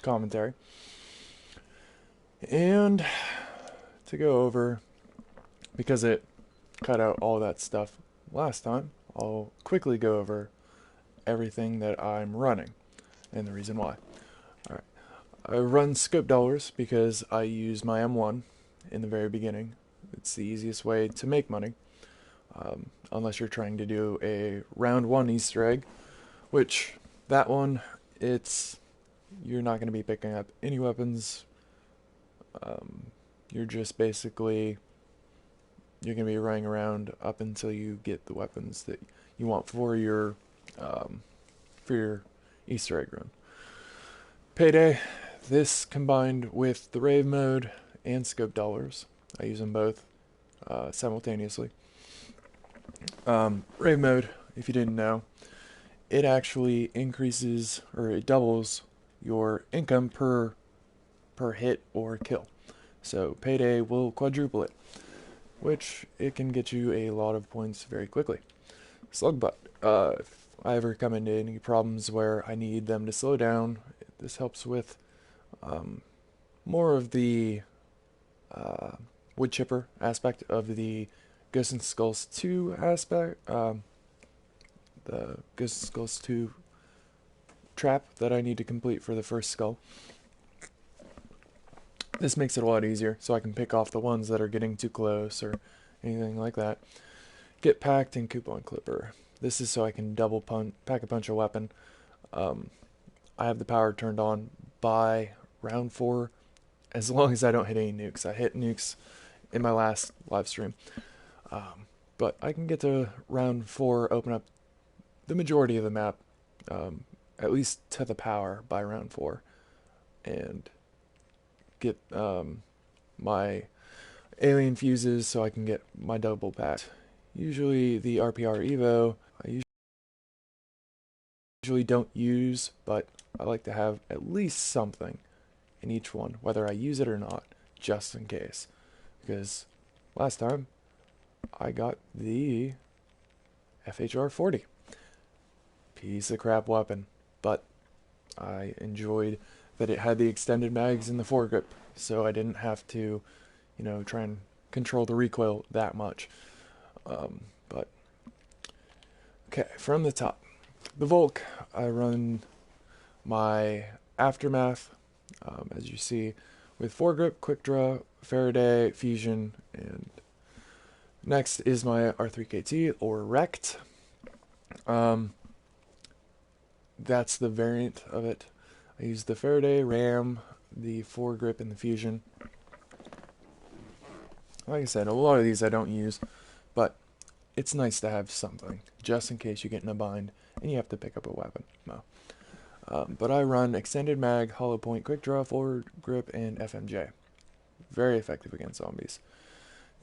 commentary. And to go over, because it cut out all that stuff last time, I'll quickly go over everything that I'm running and the reason why. Alright, I run scope dollars because I use my M1 in the very beginning. It's the easiest way to make money, unless you're trying to do a round 1 Easter egg, which that one, you're not going to be picking up any weapons. You're just basically, you're going to be running around up until you get the weapons that you want for your Easter egg run. Payday, this combined with the rave mode and scope dollars. I use them both simultaneously. Rave mode, if you didn't know, it actually increases, or it doubles your income per hit or kill. So Payday will quadruple it, which it can get you a lot of points very quickly. Slugbutt, if I ever come into any problems where I need them to slow down, this helps with more of the wood chipper aspect of the Ghosts and Skulls 2 aspect, the Ghosts and Skulls 2 trap that I need to complete for the first skull. This makes it a lot easier, so I can pick off the ones that are getting too close or anything like that. Get packed and coupon clipper. This is so I can double pack a punch a weapon. I have the power turned on by round 4, as long as I don't hit any nukes. I hit nukes in my last live stream. But I can get to round 4, open up the majority of the map, at least to the power by round 4, and get my alien fuses so I can get my double pack. Usually the RPR Evo, I usually don't use, but I like to have at least something in each one, whether I use it or not, just in case. Because last time I got the FHR 40. Piece of crap weapon, but I enjoyed that it had the extended mags in the foregrip, so I didn't have to, try and control the recoil that much. But okay, from the top, the Volk, I run my Aftermath, as you see, with foregrip, quick draw, Faraday, fusion, and next is my R3KT or Rect. That's the variant of it. I use the Faraday, Ram, the foregrip, and the fusion. Like I said, a lot of these I don't use, but it's nice to have something, just in case you get in a bind and you have to pick up a weapon. No. But I run extended mag, hollow point, quick draw, forward grip, and FMJ. Very effective against zombies.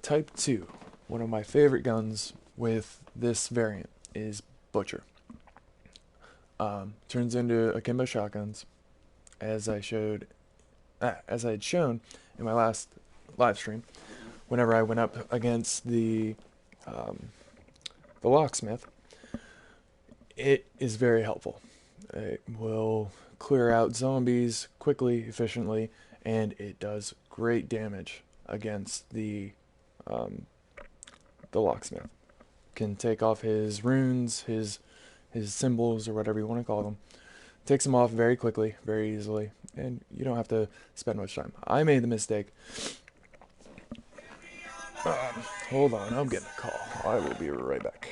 Type 2, one of my favorite guns with this variant is Butcher. Turns into akimbo shotguns, as I had shown in my last live stream. Whenever I went up against the locksmith, it is very helpful. It will clear out zombies quickly, efficiently, and it does great damage against the locksmith. Can take off his runes, his symbols, or whatever you want to call them. Takes them off very quickly, very easily, and you don't have to spend much time. I made the mistake. Hold on, I'm getting a call. I will be right back.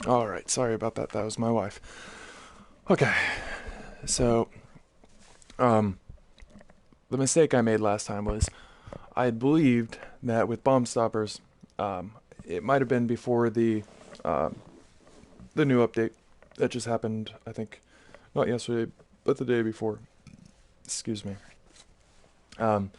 Alright, sorry about that. That was my wife. Okay, so, um, the mistake I made last time was I had believed that with bomb stoppers, it might have been before um, the new update that just happened, I think, not yesterday, but the day before. Excuse me. Um,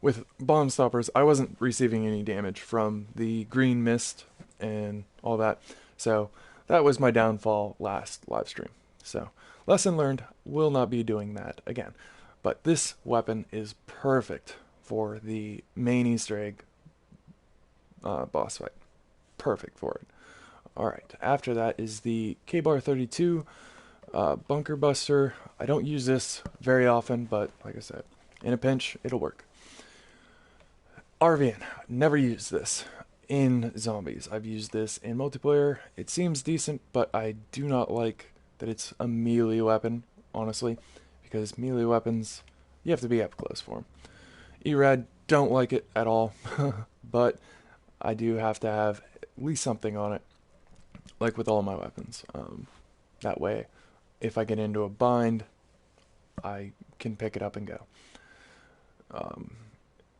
with bomb stoppers, I wasn't receiving any damage from the green mist and all that. So that was my downfall last live stream. So lesson learned, will not be doing that again. But this weapon is perfect for the main Easter egg boss fight. Perfect for it. Alright, after that is the K-Bar 32 Bunker Buster. I don't use this very often, but like I said, in a pinch, it'll work. RVN, never used this in zombies. I've used this in multiplayer. It seems decent, but I do not like that it's a melee weapon, honestly, because melee weapons, you have to be up close for them. ERAD, don't like it at all, but I do have to have at least something on it, like with all my weapons. That way, if I get into a bind, I can pick it up and go.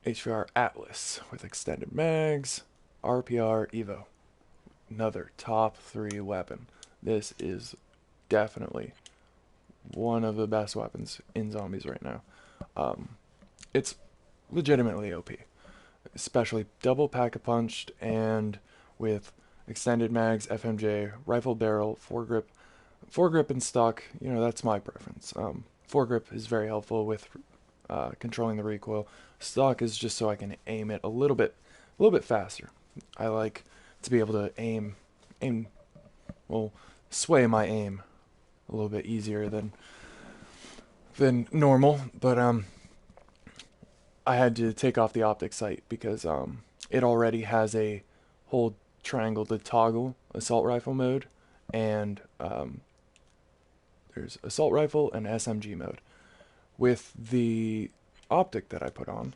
HVR Atlas with extended mags, RPR Evo. Another top 3 weapon. This is definitely one of the best weapons in zombies right now. It's legitimately OP, especially double pack-a-punched and with extended mags, FMJ, rifle barrel, foregrip. Foregrip and stock, that's my preference. Foregrip is very helpful with controlling the recoil. Stock is just so I can aim it a little bit faster. I like to be able to well, sway my aim a little bit easier than normal. But I had to take off the optic sight because it already has a hold triangle to toggle assault rifle mode, and there's assault rifle and SMG mode. With the optic that I put on,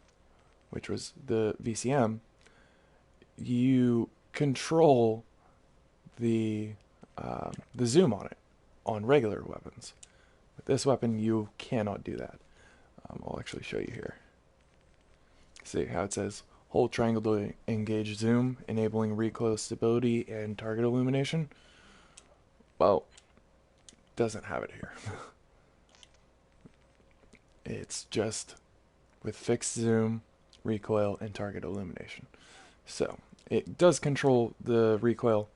which was the VCM, you control the zoom on it on regular weapons. With this weapon, you cannot do that. I'll actually show you here. See how it says hold triangle to engage zoom, enabling recoil stability and target illumination? Well, doesn't have it here. It's just with fixed zoom, recoil, and target illumination. So it does control the recoil,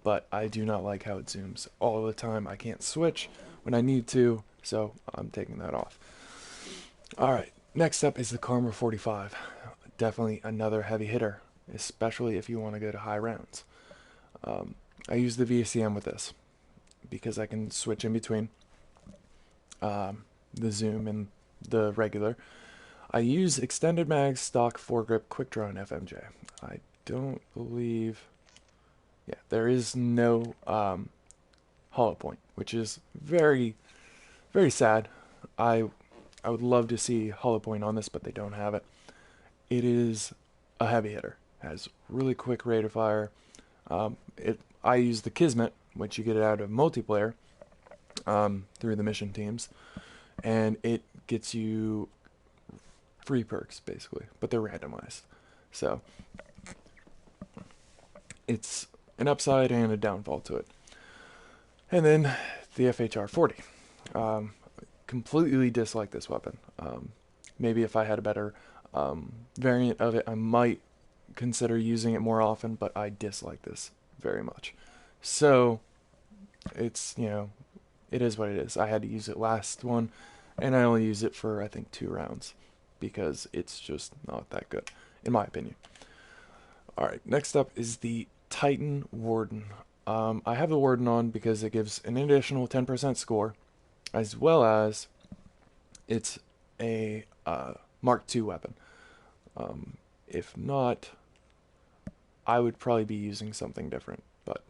but I do not like how it zooms all the time. I can't switch when I need to, so I'm taking that off. Alright, next up is the Karma 45. Definitely another heavy hitter, especially if you want to go to high rounds. I use the VCM with this because I can switch in between the zoom and the regular. I use extended mag, stock, foregrip, quick draw, and FMJ. I don't believe... Yeah, there is no hollow point, which is very, very sad. I would love to see hollow point on this, but they don't have it. It is a heavy hitter. Has really quick rate of fire. I use the Kismet, which you get it out of multiplayer through the mission teams, and it gets you free perks basically, but they're randomized. So it's an upside and a downfall to it. And then the FHR 40. Completely dislike this weapon. Maybe if I had a better variant of it, I might consider using it more often, but I dislike this very much. So it's, it is what it is. I had to use it last one, and I only used it for, I think, 2 rounds because it's just not that good, in my opinion. Alright, next up is the Titan Warden. I have the Warden on because it gives an additional 10% score, as well as it's a Mark II weapon. If not, I would probably be using something different, but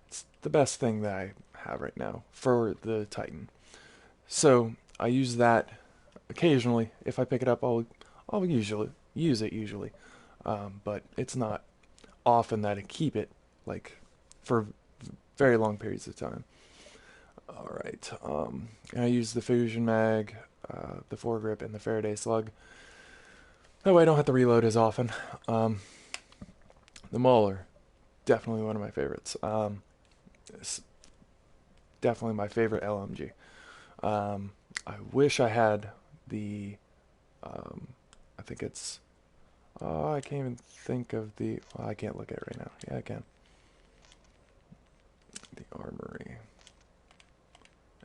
it's the best thing that I have right now for the Titan. So I use that occasionally. If I pick it up, I'll usually use it but it's not often that I keep it like for very long periods of time. Alright, and I use the Fusion Mag, the foregrip, and the Faraday Slug. That way I don't have to reload as often. The Mauler, definitely one of my favorites. It's definitely my favorite LMG. I wish I had the, I think it's, I can't even think of the, well, I can't look at it right now. Yeah, I can. The Armory.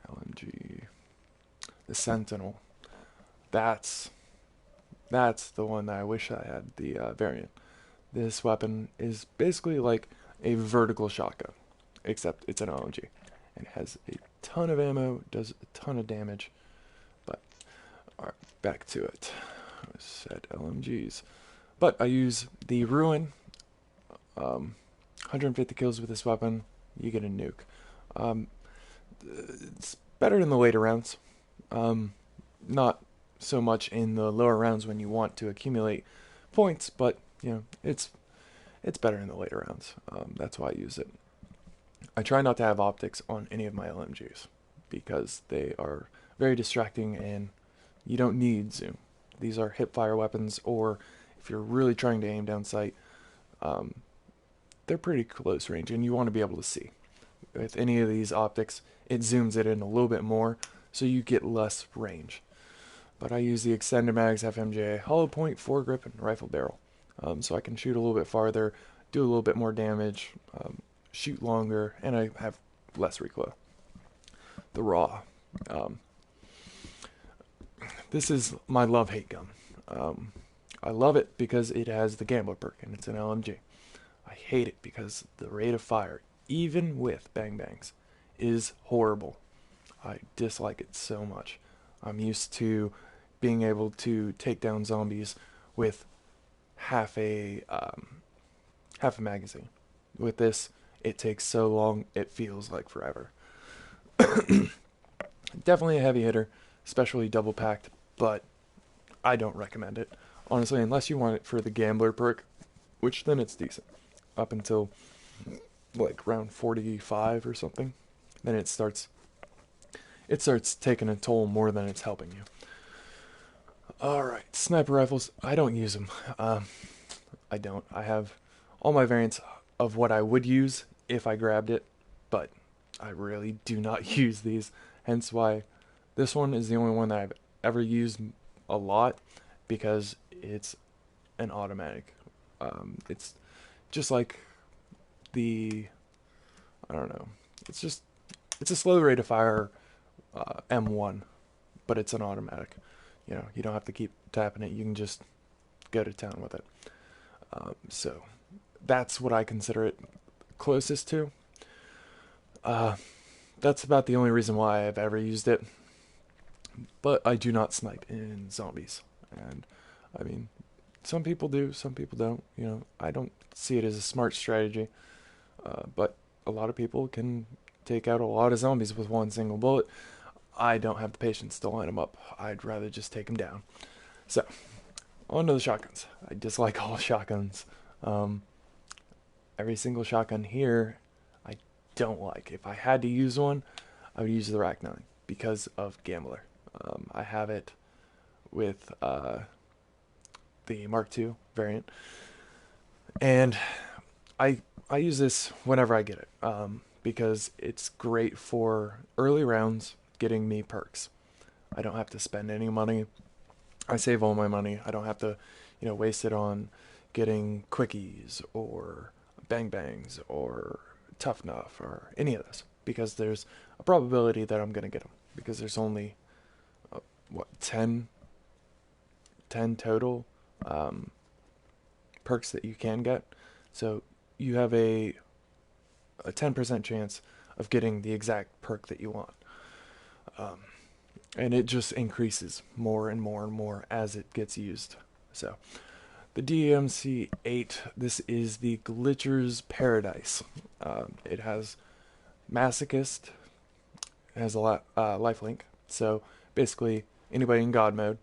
LMG. The Sentinel. That's the one that I wish I had, the variant. This weapon is basically like a vertical shotgun, except it's an LMG. And it has a ton of ammo, does a ton of damage. But, alright, back to it. I said LMGs. But I use the Ruin. 150 kills with this weapon, you get a nuke. It's better in the later rounds. Not so much in the lower rounds when you want to accumulate points, but you know, it's better in the later rounds. That's why I use it. I try not to have optics on any of my LMGs because they are very distracting and you don't need zoom. These are hip-fire weapons, or if you're really trying to aim down sight, they're pretty close range and you want to be able to see. With any of these optics, it zooms it in a little bit more so you get less range. But I use the extended mags, FMJ, hollow point, foregrip, and rifle barrel. So I can shoot a little bit farther, do a little bit more damage, shoot longer, and I have less recoil. The Raw. This is my love-hate gun. I love it because it has the Gambler perk, and it's an LMG. I hate it because the rate of fire, even with bang bangs, is horrible. I dislike it so much. I'm used to being able to take down zombies with half a magazine. With this, it takes so long, it feels like forever. Definitely a heavy hitter, especially double packed, but I don't recommend it. Honestly, unless you want it for the Gambler perk, which then it's decent. Up until like round 45 or something, then it starts taking a toll more than it's helping you. Alright, sniper rifles, I don't use them. I don't. I have all my variants of what I would use if I grabbed it, but I really do not use these, hence why this one is the only one that I've ever used a lot, because it's an automatic. It's just like the, I don't know, it's a slow rate of fire M1, but it's an automatic. You know, you don't have to keep tapping it, you can just go to town with it. So that's what I consider it closest to. That's about the only reason why I've ever used it. But I do not snipe in zombies. And I mean, some people do, some people don't. You know, I don't see it as a smart strategy. But a lot of people can take out a lot of zombies with one single bullet. I don't have the patience to line them up. I'd rather just take them down. So, on to the shotguns. I dislike all shotguns. Every single shotgun here, I don't like. If I had to use one, I would use the Rack 9 because of Gambler. I have it with the Mark II variant, and I use this whenever I get it because it's great for early rounds, getting me perks. I don't have to spend any money. I save all my money. I don't have to, you know, waste it on getting quickies or bang bangs or tough enough or any of this, because there's a probability that I'm gonna get them, because there's only 10 total perks that you can get, so you have a 10% chance of getting the exact perk that you want. And it just increases more and more and more as it gets used. So, the DMC-8, this is the Glitcher's Paradise. It has Masochist, it has a lifelink, so basically anybody in God mode,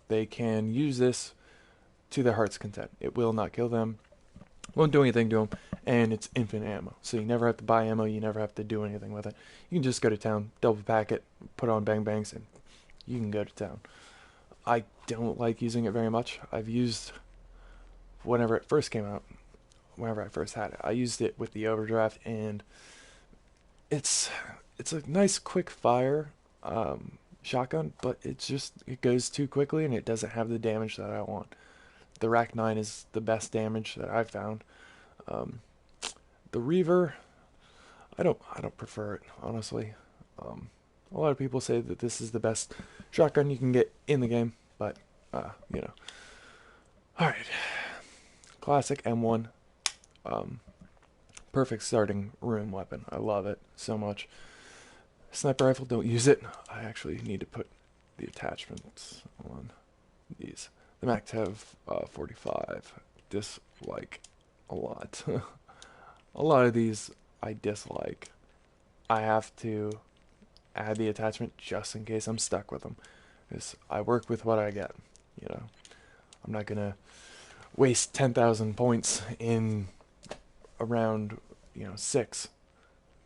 they can use this to their heart's content. It will not kill them, won't do anything to them, and it's infinite ammo. So you never have to buy ammo, you never have to do anything with it. You can just go to town, double pack it, put on bang bangs, and you can go to town. I don't like using it very much. I've used, whenever it first came out, whenever I first had it, I used it with the overdraft, and it's a nice quick fire shotgun, but it goes too quickly and it doesn't have the damage that I want. The Rack 9 is the best damage that I've found. Um, the Reaver, I don't prefer it, honestly. A lot of people say that this is the best shotgun you can get in the game, but you know. All right, classic M1. Perfect starting room weapon. I love it so much. Sniper rifle, don't use it. I actually need to put the attachments on these. The MacTev 45. Dislike a lot. A lot of these I dislike. I have to add the attachment just in case I'm stuck with them. Because I work with what I get. You know, I'm not gonna waste 10,000 points in around 6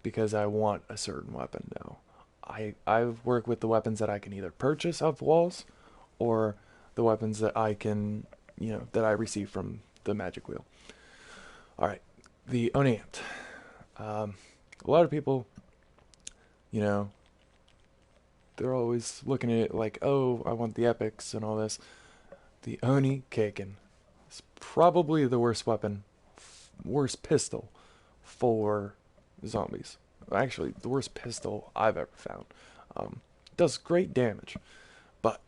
because I want a certain weapon. No, I work with the weapons that I can either purchase off walls or the weapons that I can that I receive from the magic wheel. All right, the Oni-Amped. A lot of people, they're always looking at it like, oh, I want the epics and all this. The Oni Kaken is probably the worst weapon, worst pistol for zombies. Actually, the worst pistol I've ever found. Does great damage, but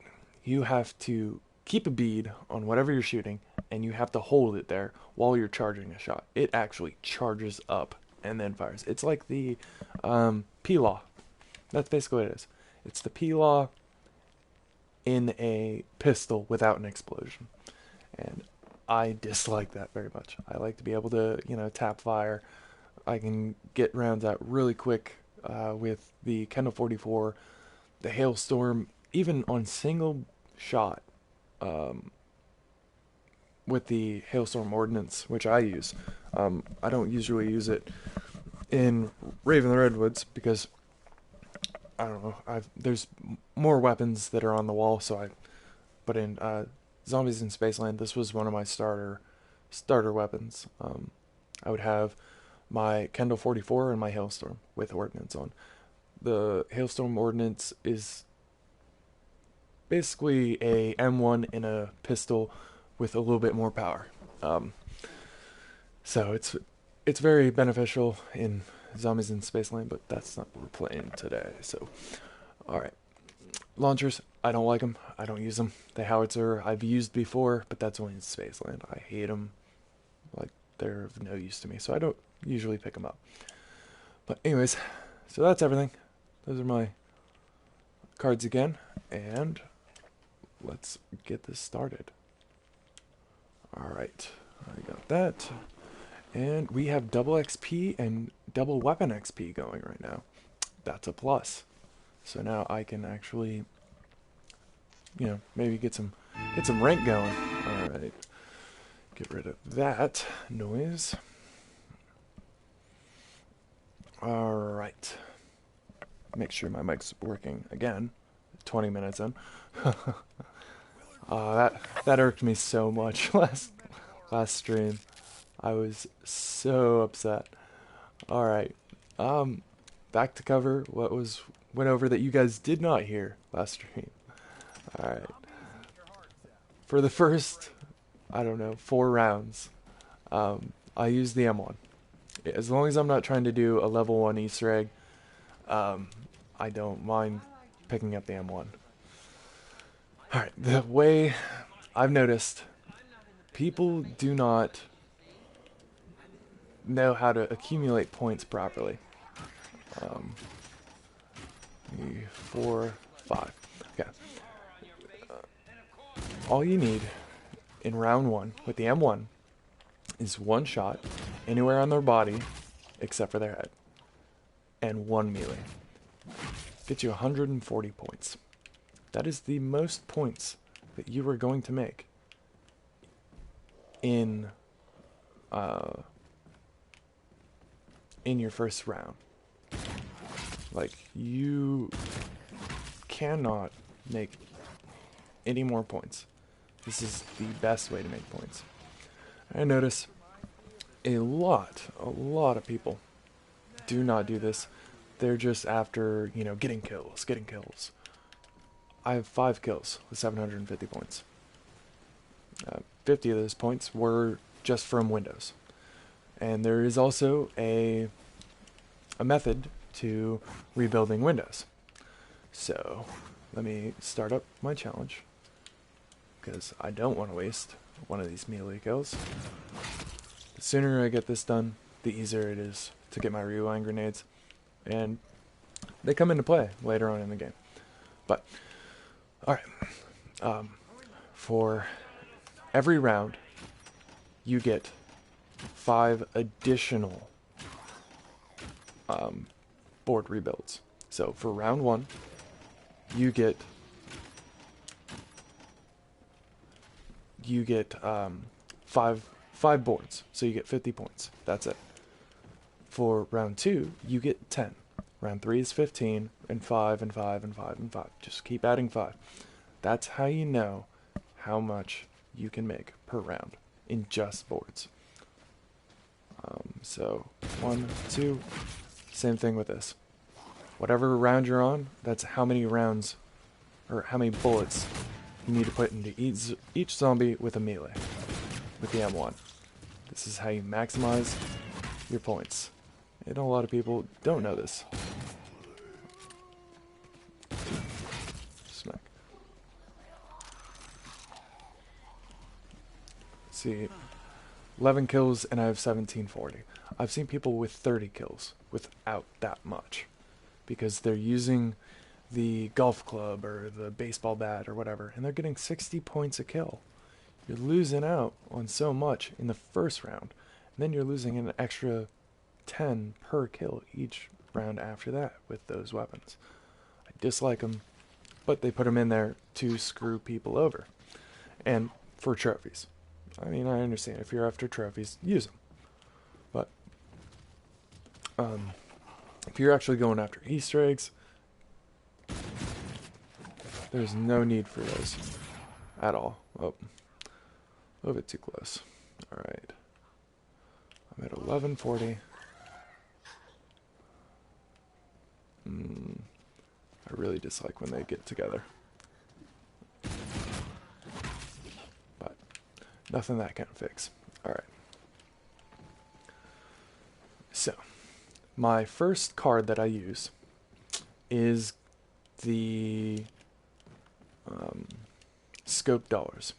you have to keep a bead on whatever you're shooting, and you have to hold it there while you're charging a shot. It actually charges up and then fires. It's like the P-Law. That's basically what it is. It's the P-Law in a pistol without an explosion. And I dislike that very much. I like to be able to, tap fire. I can get rounds out really quick with the Kendo 44, the Hailstorm, even on single shot with the Hailstorm Ordnance, which I use. I don't usually use it in Raven the Redwoods because I don't know. There's more weapons that are on the wall, but in Zombies in Spaceland, this was one of my starter weapons. I would have my Kendo 44 and my Hailstorm with Ordnance on. The Hailstorm Ordnance is basically a M1 in a pistol with a little bit more power. So it's very beneficial in Zombies in Spaceland, but that's not what we're playing today. So, alright. Launchers, I don't like them. I don't use them. The howitzer I've used before, but that's only in Spaceland. I hate them. Like, they're of no use to me, so I don't usually pick them up. But anyways, so that's everything. Those are my cards again, and let's get this started. Alright, I got that. And we have double XP and double weapon XP going right now. That's a plus. So now I can actually, maybe get some rank going. Alright. Get rid of that noise. Alright. Make sure my mic's working again. 20 minutes in. That irked me so much last stream. I was so upset. Alright. Back to cover what went over that you guys did not hear last stream. Alright. For the first, 4 rounds, I used the M1. As long as I'm not trying to do a level 1 Easter egg, I don't mind picking up the M1. Alright, the way I've noticed, people do not know how to accumulate points properly. 4, 5. Okay. All you need in round 1 with the M1 is 1 shot anywhere on their body except for their head, and 1 melee. Gets you 140 points. That is the most points that you are going to make in in your first round. Like, you cannot make any more points. This is the best way to make points. I notice a lot of people do not do this. They're just after, you know, getting kills. I have 5 kills with 750 points. 50 of those points were just from Windows. And there is also a method to rebuilding Windows. So let me start up my challenge, because I don't want to waste one of these melee kills. The sooner I get this done, the easier it is to get my rewind grenades, and they come into play later on in the game. But alright, for every round you get 5 additional board rebuilds. So for round 1 you get 5 boards, so you get 50 points. That's it. For round 2 you get 10. Round 3 is 15, and 5 and 5 and 5 and 5. Just keep adding 5. That's how you know how much you can make per round in just boards. So 1, 2, same thing with this. Whatever round you're on, that's how many rounds, or how many bullets you need to put into each zombie with a melee, with the M1. This is how you maximize your points. And a lot of people don't know this. Smack. See, 11 kills and I have 1740. I've seen people with 30 kills without that much, because they're using the golf club or the baseball bat or whatever, and they're getting 60 points a kill. You're losing out on so much in the first round, and then you're losing an extra 10 per kill each round after that with those weapons. I dislike them, but they put them in there to screw people over. And for trophies. I mean, I understand if you're after trophies, use them. But if you're actually going after Easter eggs, there's no need for those at all. Oh, a little bit too close. Alright. I'm at 1140. I really dislike when they get together. But nothing that can't fix. Alright. So, my first card that I use is the scope dollars.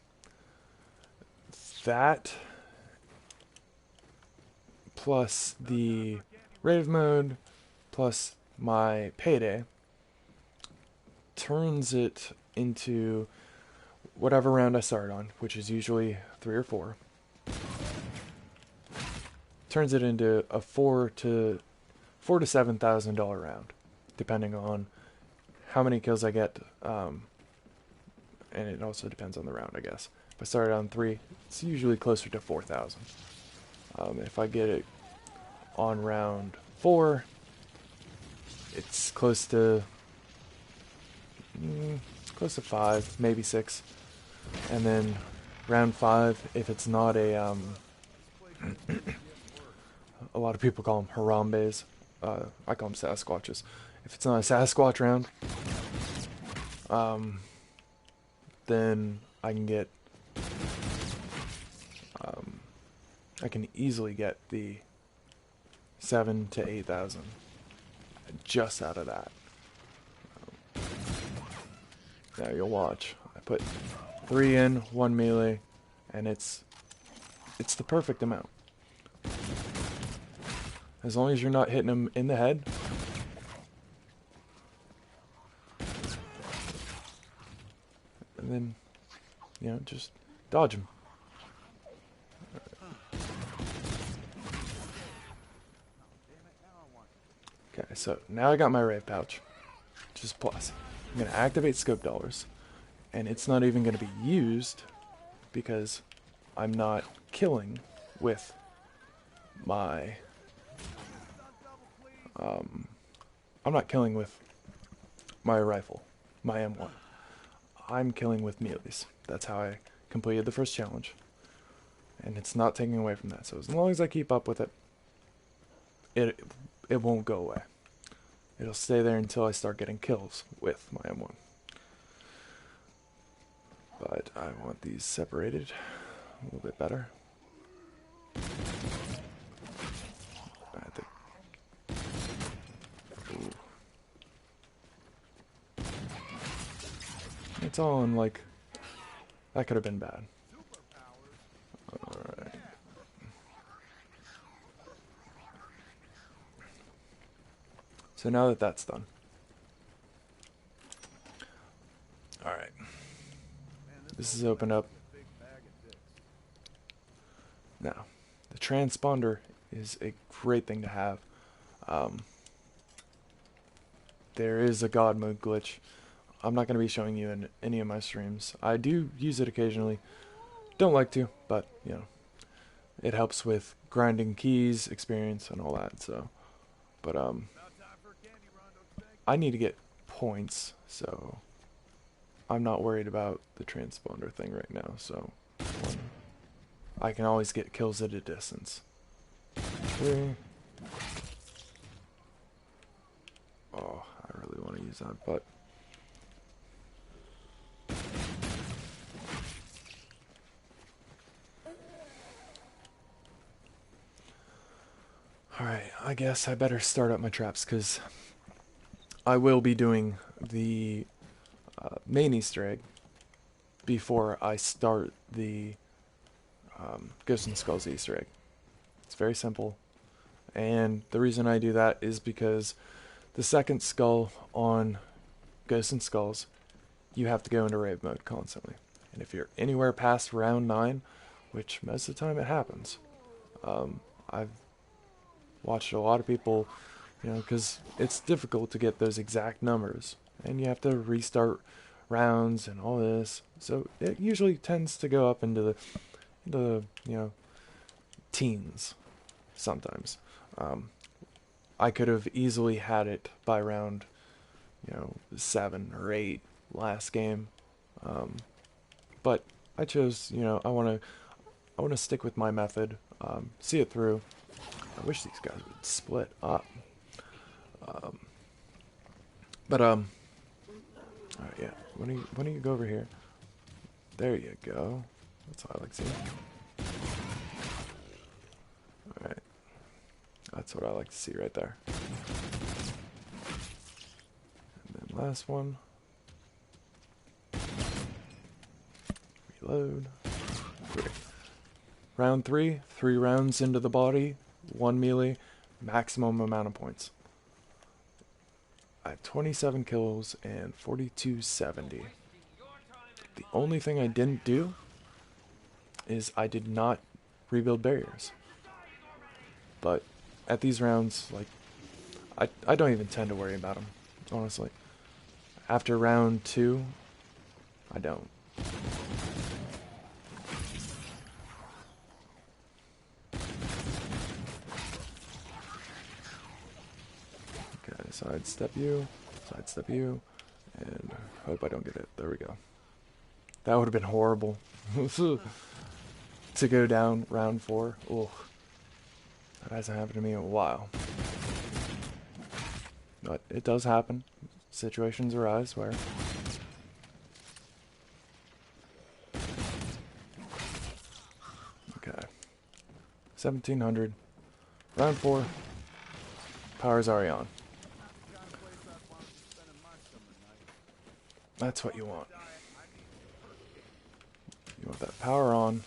That plus the rave mode plus my payday turns it into whatever round I start on, which is usually 3 or 4. Turns it into a $4,000 to $7,000 round, depending on how many kills I get, and it also depends on the round, I guess. If I started on 3, it's usually closer to 4,000. If I get it on round 4, it's close to 5, maybe 6. And then round 5, if it's not a a lot of people call them Harambe's. I call them Sasquatches. If it's not a Sasquatch round, then I can get, I can easily get the 7,000 to 8,000 just out of that. Now you'll watch. I put 3 in, 1 melee, and it's the perfect amount. As long as you're not hitting them in the head. And then, you know, just dodge them. Okay, so now I got my rave pouch, which is plus. I'm going to activate scope dollars, and it's not even going to be used because I'm not killing with my I'm not killing with my rifle, my M1. I'm killing with melees. That's how I completed the first challenge. And it's not taking away from that. So as long as I keep up with it, it won't go away. It'll stay there until I start getting kills with my M1. But I want these separated a little bit better. I think. Ooh. It's all in like, that could have been bad. Alright. So now that that's done. Alright. This is opened up. Now, the transponder is a great thing to have. There is a God mode glitch. I'm not going to be showing you in any of my streams. I do use it occasionally. Don't like to, but, you know, it helps with grinding keys, experience, and all that, so. But, I need to get points, so I'm not worried about the transponder thing right now, so I can always get kills at a distance. 3. Oh, I really want to use that, but alright, I guess I better start up my traps, because I will be doing the main Easter egg before I start the Ghosts and Skulls Easter egg. It's very simple, and the reason I do that is because the second skull on Ghosts and Skulls, you have to go into rave mode constantly. And if you're anywhere past round 9, which most of the time it happens, I've watched a lot of people, you know, because it's difficult to get those exact numbers, and you have to restart rounds and all this. So it usually tends to go up into the you know, teens sometimes. I could have easily had it by round, you know, 7 or 8 last game, but I chose, you know, I want to stick with my method, see it through. I wish these guys would split up. Alright, yeah. Why don't you go over here? There you go. That's what I like to see. Alright. That's what I like to see right there. And then last one. Reload. 3. Round 3, 3 rounds into the body, 1 melee, maximum amount of points. I have 27 kills and 4270. The only thing I didn't do is I did not rebuild barriers. But at these rounds, like, I don't even tend to worry about them, honestly. After round 2, I don't. Okay, sidestep you, and hope I don't get it. There we go. That would have been horrible. To go down round 4. Ugh. That hasn't happened to me in a while. But it does happen. Situations arise where... Okay. 1700. Round 4. Power's already on. That's what you want. You want that power on.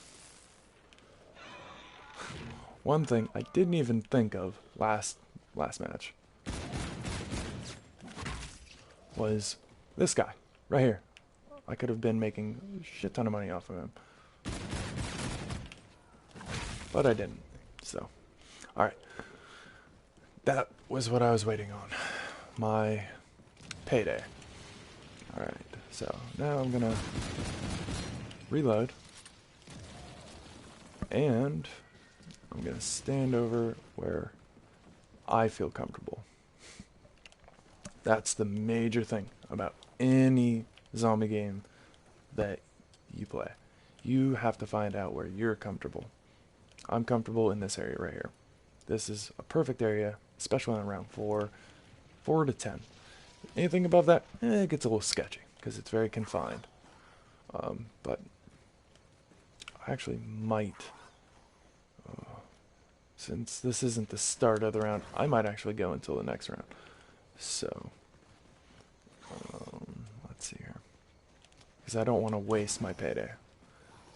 One thing I didn't even think of last match was this guy right here. I could have been making a shit ton of money off of him, but I didn't. So, all right, that was what I was waiting on, my payday. All right, so now I'm gonna reload, and I'm going to stand over where I feel comfortable. That's the major thing about any zombie game that you play. You have to find out where you're comfortable. I'm comfortable in this area right here. This is a perfect area, especially on round 4 to 10. Anything above that, it gets a little sketchy because it's very confined. But I actually might, since this isn't the start of the round, I might actually go until the next round. So, let's see here. Because I don't want to waste my payday.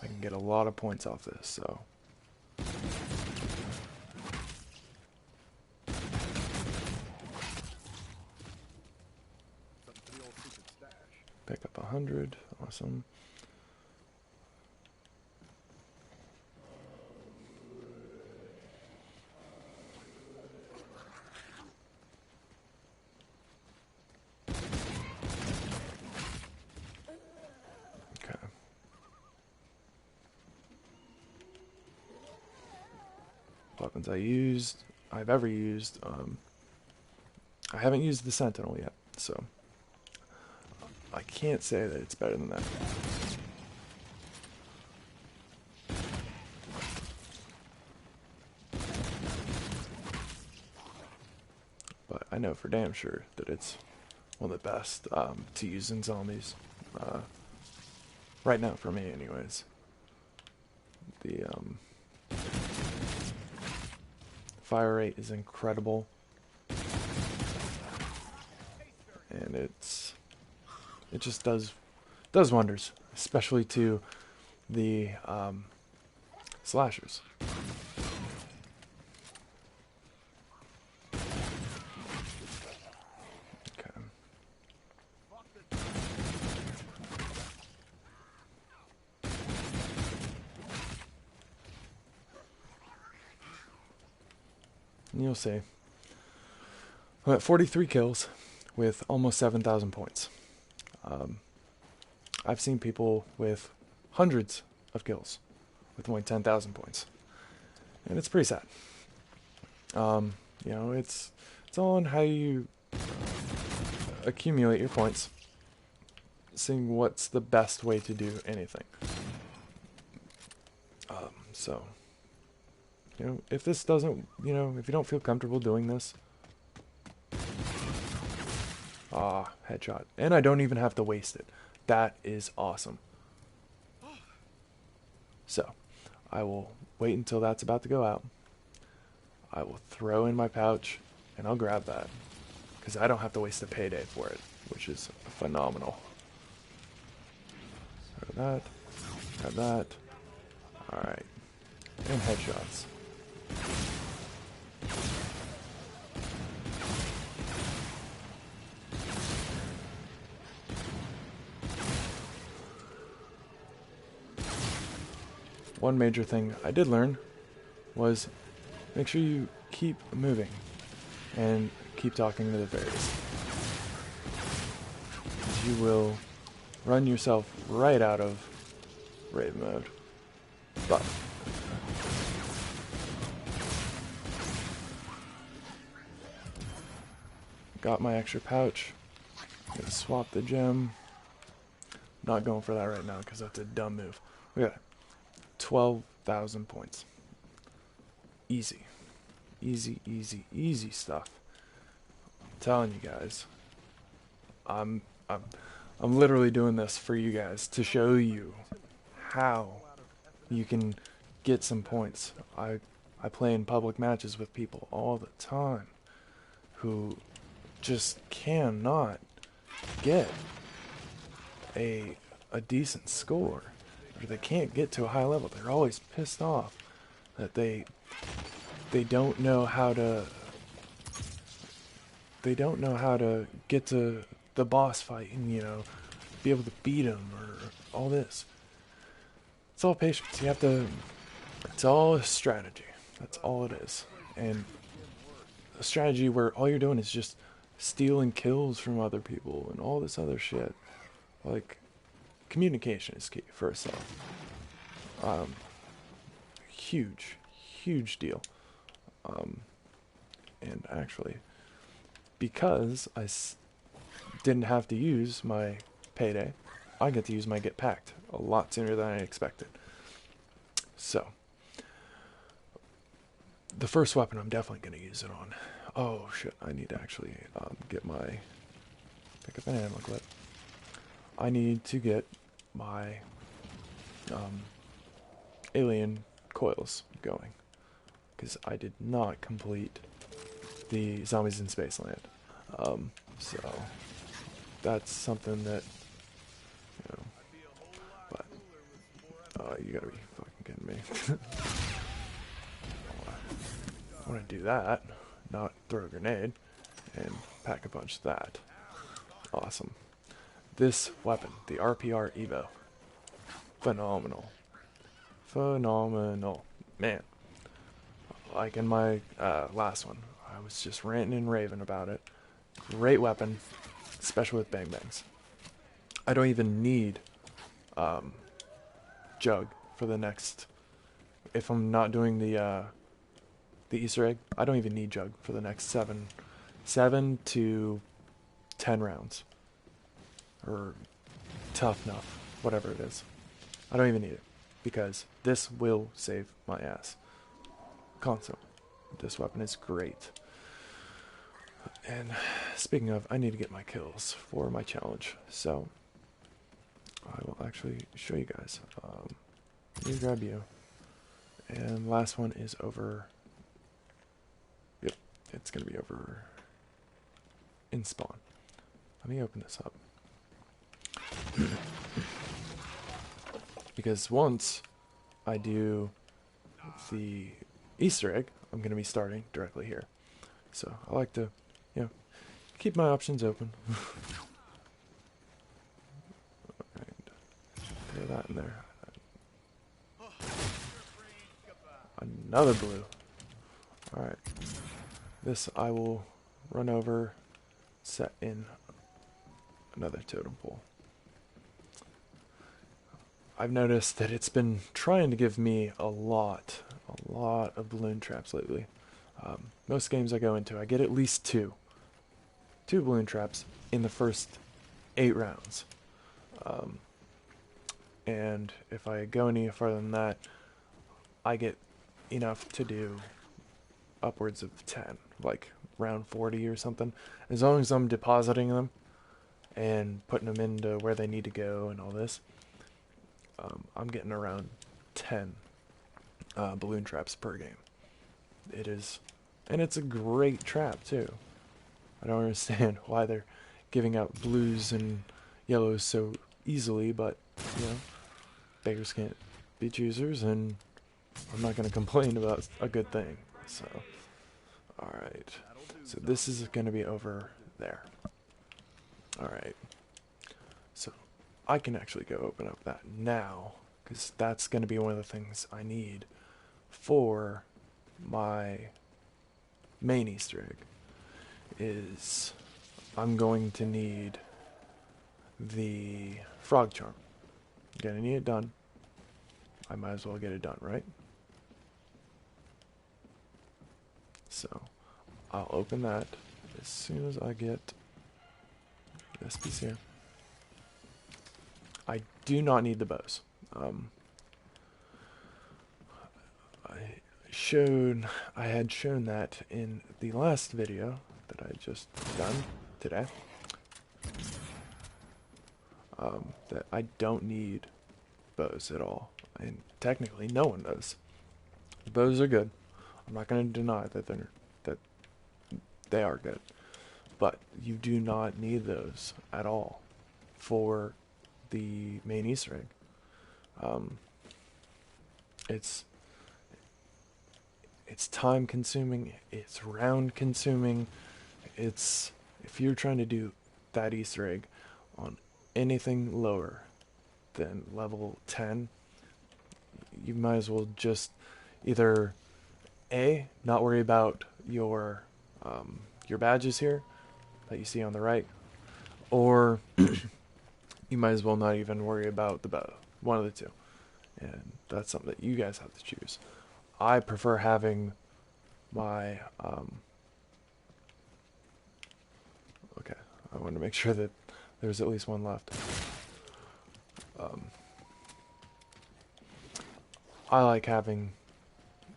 I can get a lot of points off this, so. Pick up 100, awesome. Okay. Weapons I've ever used. I haven't used the Sentinel yet, so I can't say that it's better than that. But I know for damn sure that it's one of the best to use in zombies. Right now, for me, anyways. The fire rate is incredible, and it just does wonders, especially to the slashers. Okay. And you'll see. I'm at 43 kills with almost 7,000 points. I've seen people with hundreds of kills with only 10,000 points, and it's pretty sad. You know, it's all on how you accumulate your points, seeing what's the best way to do anything. So, you know, if this doesn't, you know, if you don't feel comfortable doing this, headshot. And I don't even have to waste it. That is awesome. So, I will wait until that's about to go out. I will throw in my pouch, and I'll grab that. Because I don't have to waste a payday for it, which is phenomenal. Grab that. Grab that. Alright. And headshots. One major thing I did learn was make sure you keep moving and keep talking to the fairies. You will run yourself right out of raid mode. But got my extra pouch. Gonna swap the gem. Not going for that right now because that's a dumb move. We got 12,000 points. Easy. Easy, easy, easy stuff. I'm telling you guys. I'm literally doing this for you guys to show you how you can get some points. I play in public matches with people all the time who just cannot get a decent score, or they can't get to a high level. They're always pissed off that they don't know how to get to the boss fight and, you know, be able to beat him or all this. It's all patience. You have to. It's all a strategy. That's all it is. And a strategy where all you're doing is just stealing kills from other people and all this other shit. Like, communication is key, first off. Huge, huge deal. And actually, because didn't have to use my payday. I get to use my get packed a lot sooner than I expected. So, the first weapon I'm definitely going to use it on. Oh shit, I need to actually get my... Pick up an ammo clip. I need to get my alien coils going, because I did not complete the Zombies in Spaceland. So that's something that, you know, but you gotta be fucking kidding me. I want to do that, not throw a grenade, and pack a punch that. Awesome. This weapon, the RPR Evo, phenomenal. Phenomenal. Man. Like in my last one, I was just ranting and raving about it. Great weapon, especially with bang bangs. I don't even need Jug for the next... If I'm not doing the Easter egg, I don't even need Jug for the next 7 to 10 rounds. Or tough enough, whatever it is. I don't even need it, because this will save my ass. Constantly. This weapon is great. And speaking of, I need to get my kills for my challenge, so I will actually show you guys. Let me grab you. And last one is over... Yep, it's going to be over in spawn. Let me open this up. Because once I do the Easter egg, I'm going to be starting directly here. So I like to, you know, keep my options open. And throw that in there. Another blue. Alright. This I will run over, set in another totem pole. I've noticed that it's been trying to give me a lot of balloon traps lately. Most games I go into, I get at least two balloon traps in the first 8 rounds. And if I go any further than that, I get enough to do upwards of 10, like round 40 or something. As long as I'm depositing them and putting them into where they need to go and all this, I'm getting around 10 balloon traps per game. It is, and it's a great trap too. I don't understand why they're giving out blues and yellows so easily, but you know, beggars can't be choosers, and I'm not going to complain about a good thing. So, alright. So this is going to be over there. Alright. So, I can actually go open up that now, because that's going to be one of the things I need for my main Easter egg. Is I'm going to need the frog charm. I'm gonna need it done. I might as well get it done, right? So I'll open that as soon as I get this piece here. I do not need the bows. I had shown that in the last video that I just done today. That I don't need bows at all, and technically no one does. The bows are good. I'm not going to deny that they are good, but you do not need those at all for the main Easter egg. It's time consuming, it's round consuming, it's, if you're trying to do that Easter egg on anything lower than level 10, you might as well just either not worry about your badges here that you see on the right, or you might as well not even worry about the bow. One of the two. And that's something that you guys have to choose. I prefer having my okay, I wanted to make sure that there's at least one left. I like having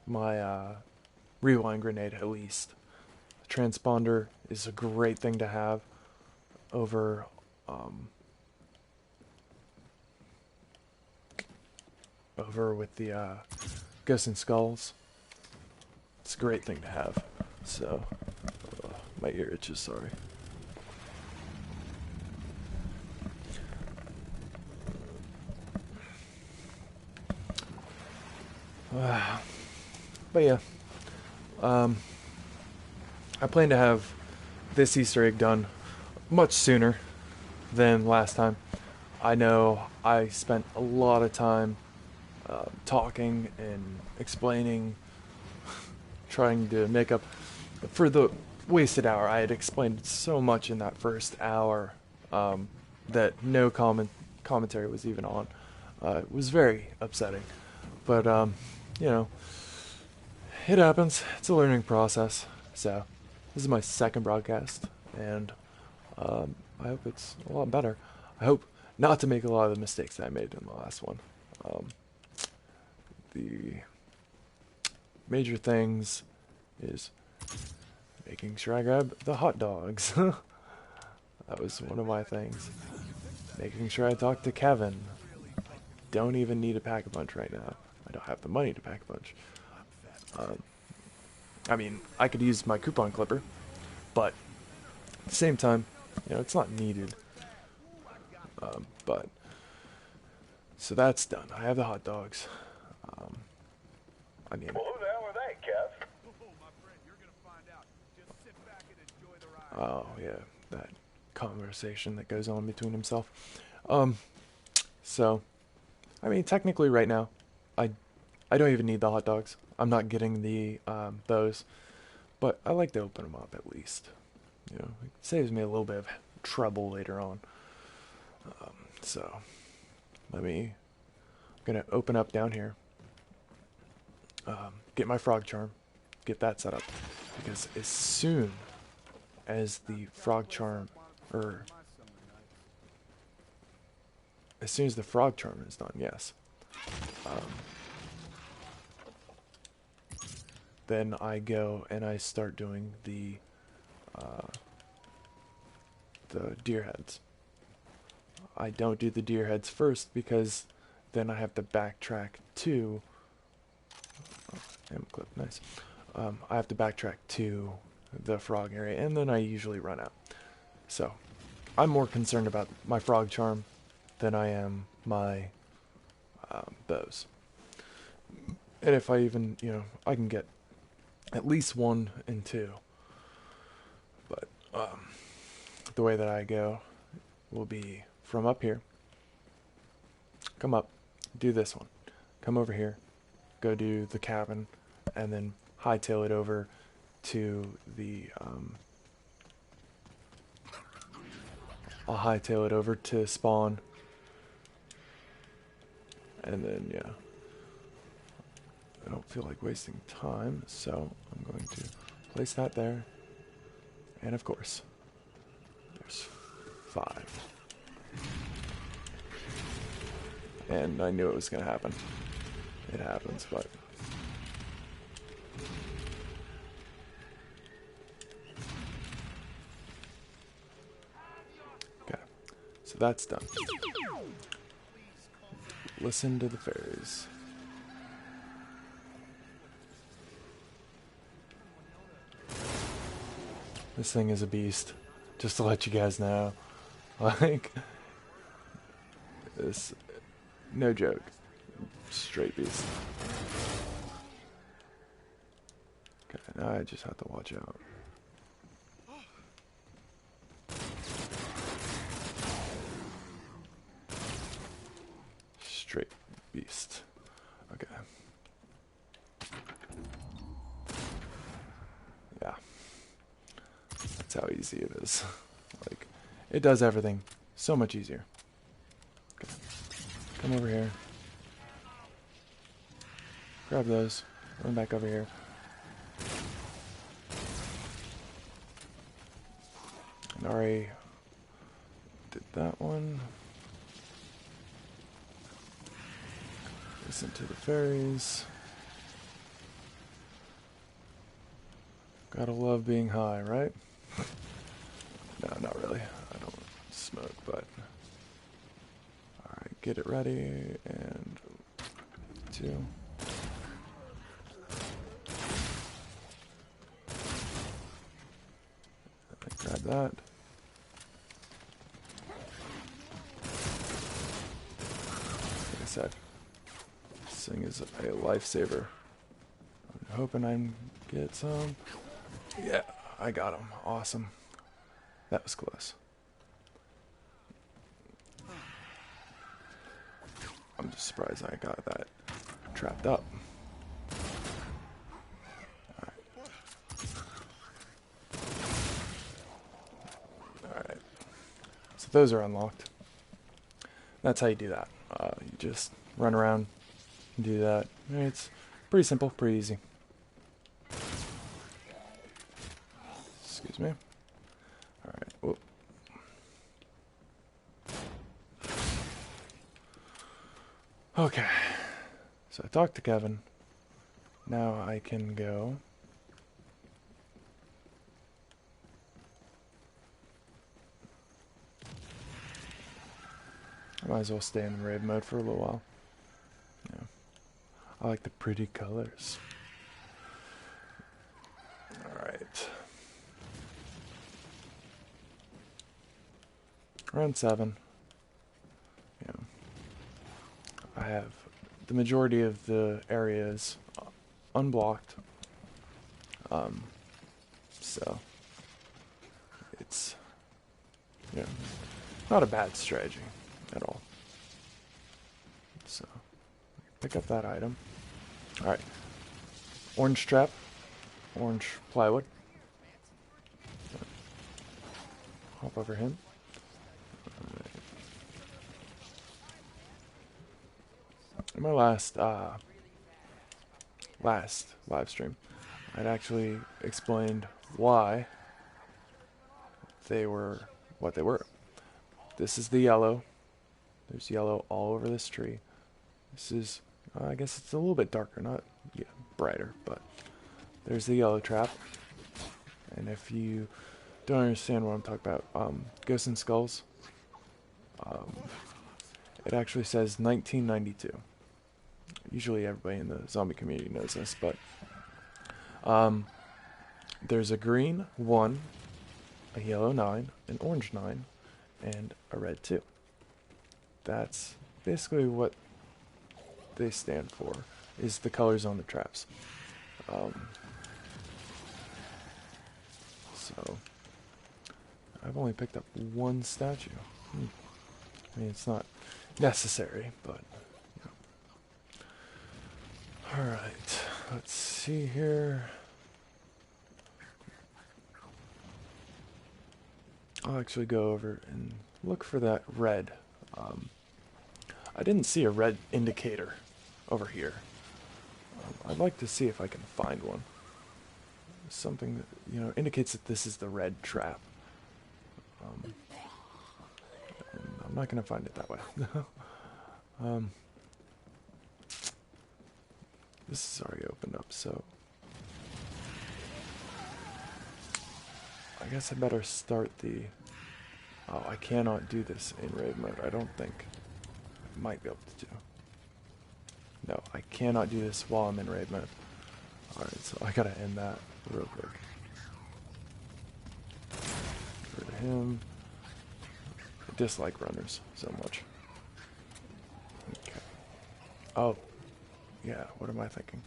my rewind grenade at least. The transponder is a great thing to have over over with the Ghosts and Skulls. It's a great thing to have. So, my ear itches, sorry. But yeah, I plan to have this Easter egg done much sooner than last time. I know I spent a lot of time talking and explaining, trying to make up for the wasted hour. I had explained so much in that first hour that no commentary was even on. It was very upsetting, but you know, it happens. It's a learning process. So this is my second broadcast, and I hope it's a lot better. I hope not to make a lot of the mistakes that I made in the last one. The major things is making sure I grab the hot dogs. That was one of my things. Making sure I talk to Kevin. Don't even need a pack-a-punch right now. I don't have the money to pack a punch. I mean, I could use my coupon clipper, but at the same time, you know, it's not needed. But so that's done. I have the hot dogs. I mean, well, who the hell are they, Kev? Oh yeah, that conversation that goes on between himself. So, I mean, technically, right now, I don't even need the hot dogs. I'm not getting the those, but I like to open them up at least. You know, it saves me a little bit of trouble later on. So, I'm gonna open up down here. Get my frog charm, get that set up, because as soon as the frog charm, as soon as the frog charm is done, yes, then I go and I start doing the deer heads. I don't do the deer heads first because then I have to backtrack to ammo clip, nice. I have to backtrack to the frog area, and then I usually run out. So, I'm more concerned about my frog charm than I am my bows. And if I even, you know, I can get at least 1 and 2. But the way that I go will be from up here, come up, do this one, come over here, go do the cabin, and then hightail it over to the I'll hightail it over to spawn, and then yeah, I don't feel like wasting time, so I'm going to place that there, and of course there's 5, and I knew it was gonna happen. It happens, but okay, so that's done. Listen to the fairies. This thing is a beast, just to let you guys know. Like, this, no joke, straight beast. Okay, now I just have to watch out. Straight beast. Okay. Yeah. That's how easy it is. Like, it does everything so much easier. Okay. Come over here. Grab those. Run back over here. And already Did that one. Listen to the fairies. Gotta love being high, right? No, not really. I don't smoke, but... Alright, get it ready, and... 2. Grab that. Like I said, this thing is a lifesaver. I'm hoping I can get some. Yeah, I got him. Awesome. That was close. I'm just surprised I got that trapped up. Alright. So those are unlocked. That's how you do that. You just run around and do that. It's pretty simple, pretty easy. Excuse me. Alright, whoop. Okay. So I talked to Kevin. Now I can go. I might as well stay in raid mode for a little while. Yeah. I like the pretty colors. Alright. Round 7. Yeah. I have the majority of the areas unblocked. So it's not a bad strategy at all. So pick up that item. Alright. Orange trap. Orange plywood. Hop over him. In my last live stream, I'd actually explained why they were what they were. This is the yellow. There's yellow all over this tree. This is, I guess it's a little bit darker, not brighter, but there's the yellow trap. And if you don't understand what I'm talking about, Ghosts and Skulls, it actually says 1992. Usually everybody in the zombie community knows this, but there's a green 1, a yellow 9, an orange 9, and a red 2. That's basically what they stand for, is the colors on the traps. So, I've only picked up 1 statue. I mean, it's not necessary, but... Alright, let's see here. I'll actually go over and look for that red. I didn't see a red indicator over here. I'd like to see if I can find one. Something that, indicates that this is the red trap. And I'm not going to find it that way. This is already opened up, so I guess I better start the... Oh, I cannot do this in raid mode, I don't think. I might be able to do. No, I cannot do this while I'm in raid mode. Alright, so I gotta end that real quick. Get rid of him. I dislike runners so much. Okay. Oh. Yeah, what am I thinking?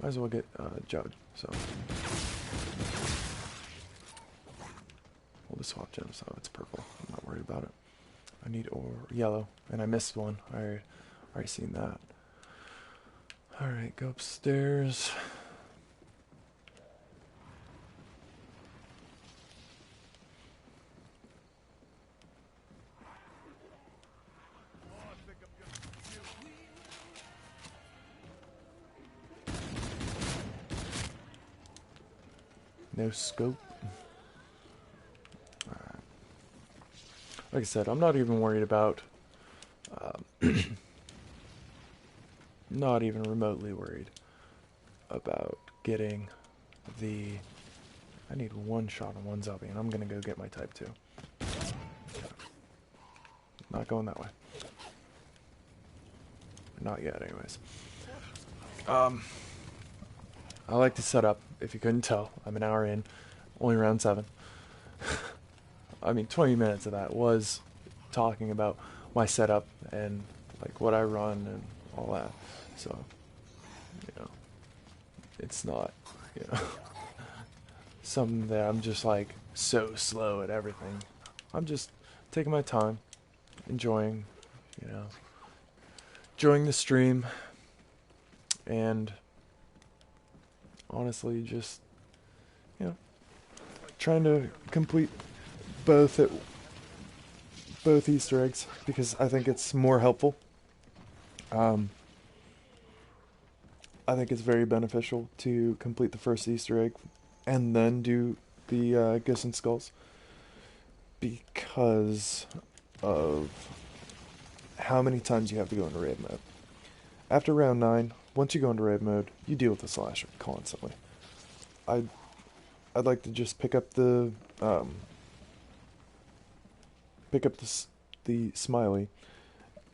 Might as well get Jug, so. We'll just swap gems, so it's purple. I'm not worried about it. I need yellow, and I missed one. I already seen that. Alright, go upstairs. No scope. like I said, I'm not even worried about, not even remotely worried about getting the, I need one shot on one zombie, and I'm gonna go get my type 2. Not going that way. Not yet, anyways. I like to set up, if you couldn't tell, I'm an hour in, only round 7. I mean, 20 minutes of that was talking about my setup and like what I run and all that. So, you know, it's not, you know, something that I'm just like so slow at everything. I'm just taking my time, enjoying, you know, enjoying the stream, and honestly just, you know, trying to complete both Easter eggs because I think it's more helpful. I think it's very beneficial to complete the first Easter egg and then do the Ghosts and Skulls because of how many times you have to go into raid mode. After round 9, once you go into raid mode, you deal with the slasher constantly. I'd like to just pick up the the smiley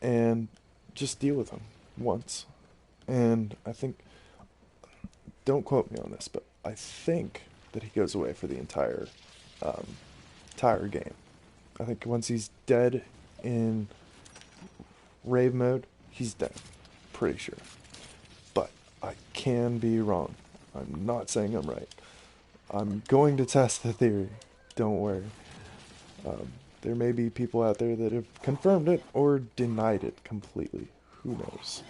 and just deal with him once. And I think, don't quote me on this, but I think that he goes away for the entire game. I think once he's dead in rave mode, he's dead. Pretty sure. But I can be wrong. I'm not saying I'm right. I'm going to test the theory. Don't worry. There may be people out there that have confirmed it or denied it completely. Who knows?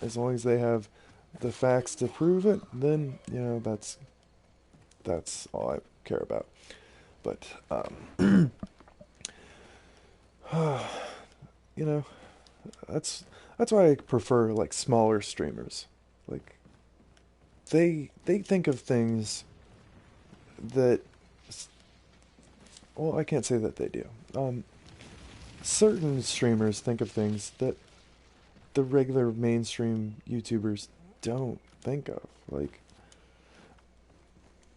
As long as they have the facts to prove it, then, you know, that's all I care about. But, you know, that's why I prefer, like, smaller streamers. Like, they think of things that, well, I can't say that they do. Certain streamers think of things that the regular mainstream YouTubers don't think of. Like,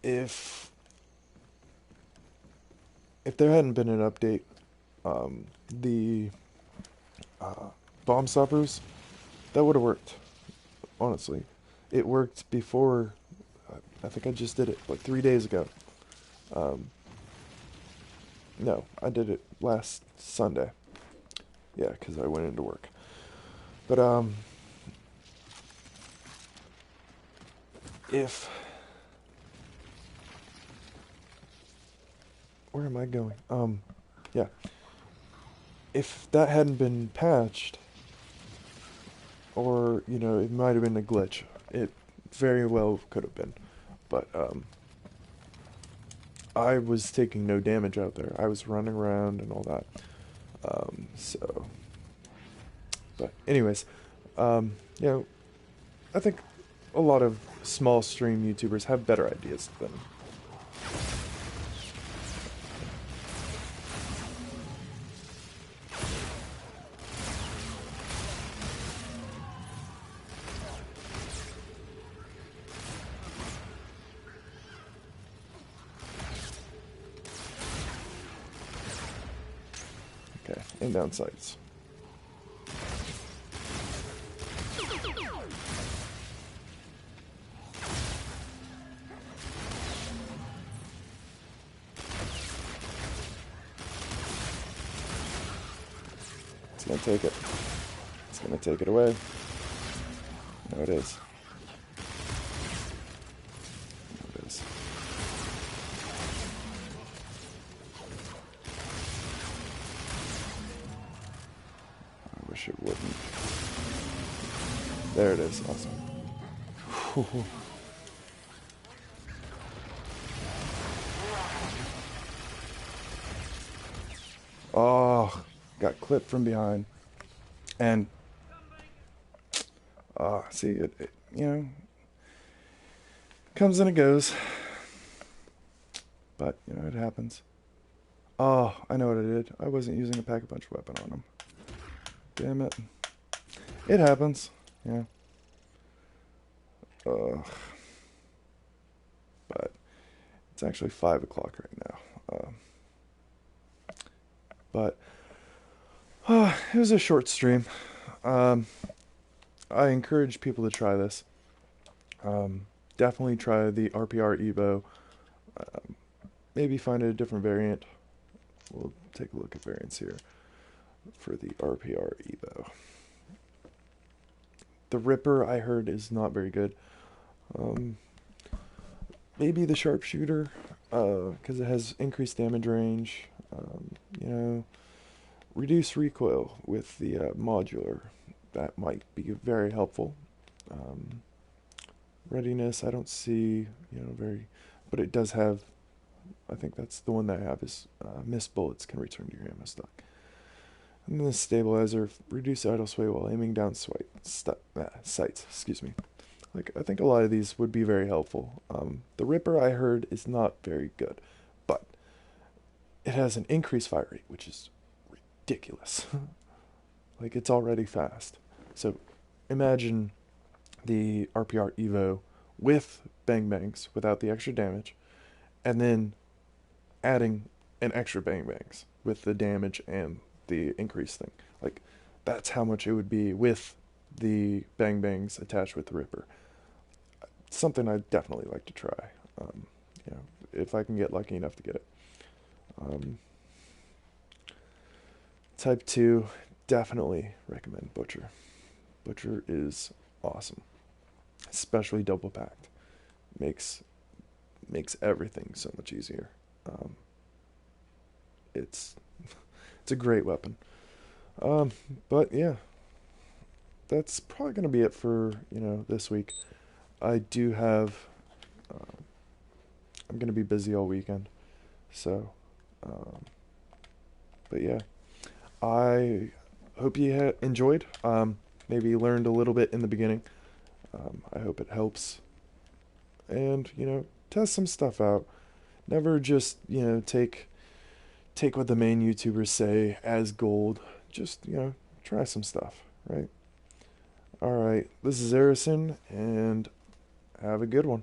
if there hadn't been an update, the bomb stoppers, that would have worked. Honestly, it worked before. I think I just did it like 3 days ago. No, I did it last Sunday. Yeah, because I went into work. But if, where am I going? Yeah. If that hadn't been patched, or, you know, it might have been a glitch. It very well could have been. But, I was taking no damage out there. I was running around and all that. So, but anyways, you know, I think a lot of small stream YouTubers have better ideas than. Okay, inbound sights. It's gonna take it. It's gonna take it away. No, it is. No, it is. I wish it wouldn't. There it is. Awesome. Oh, got clipped from behind. And, see, it, you know, comes and it goes. But, you know, it happens. Oh, I know what I did. I wasn't using a pack-a-punch weapon on him. Damn it. It happens. Yeah. Ugh. But it's actually 5 o'clock right now. But it was a short stream. Um, I encourage people to try this. Definitely try the RPR Evo. Maybe find a different variant. We'll take a look at variants here for the RPR Evo. The Ripper, I heard, is not very good. Maybe the Sharpshooter, because it has increased damage range. You know, reduce recoil with the modular. That might be very helpful. Um, Readiness, I don't see, very, but it does have. I think that's the one that I have is missed bullets can return to your ammo stock. And then the stabilizer, reduce idle sway while aiming down sights. Excuse me. Like I think a lot of these would be very helpful. The Ripper I heard is not very good, but it has an increased fire rate, which is ridiculous. Like it's already fast. So imagine the RPR Evo with bang bangs without the extra damage, and then adding an extra bang bangs with the damage and the increase thing. Like that's how much it would be with the bang bangs attached with the Ripper. Something I'd definitely like to try. You know, if I can get lucky enough to get it. Um, Type 2, definitely recommend Butcher. Butcher is awesome, especially double packed. Makes makes everything so much easier. Um, it's it's a great weapon. Um, but yeah, that's probably gonna be it for this week. I do have. Uh, I'm gonna be busy all weekend, so. Um, but yeah, I hope you enjoyed. Maybe learned a little bit in the beginning. I hope it helps. And test some stuff out. Never just take what the main YouTubers say as gold. Just try some stuff, right? All right. This is Errison, and have a good one.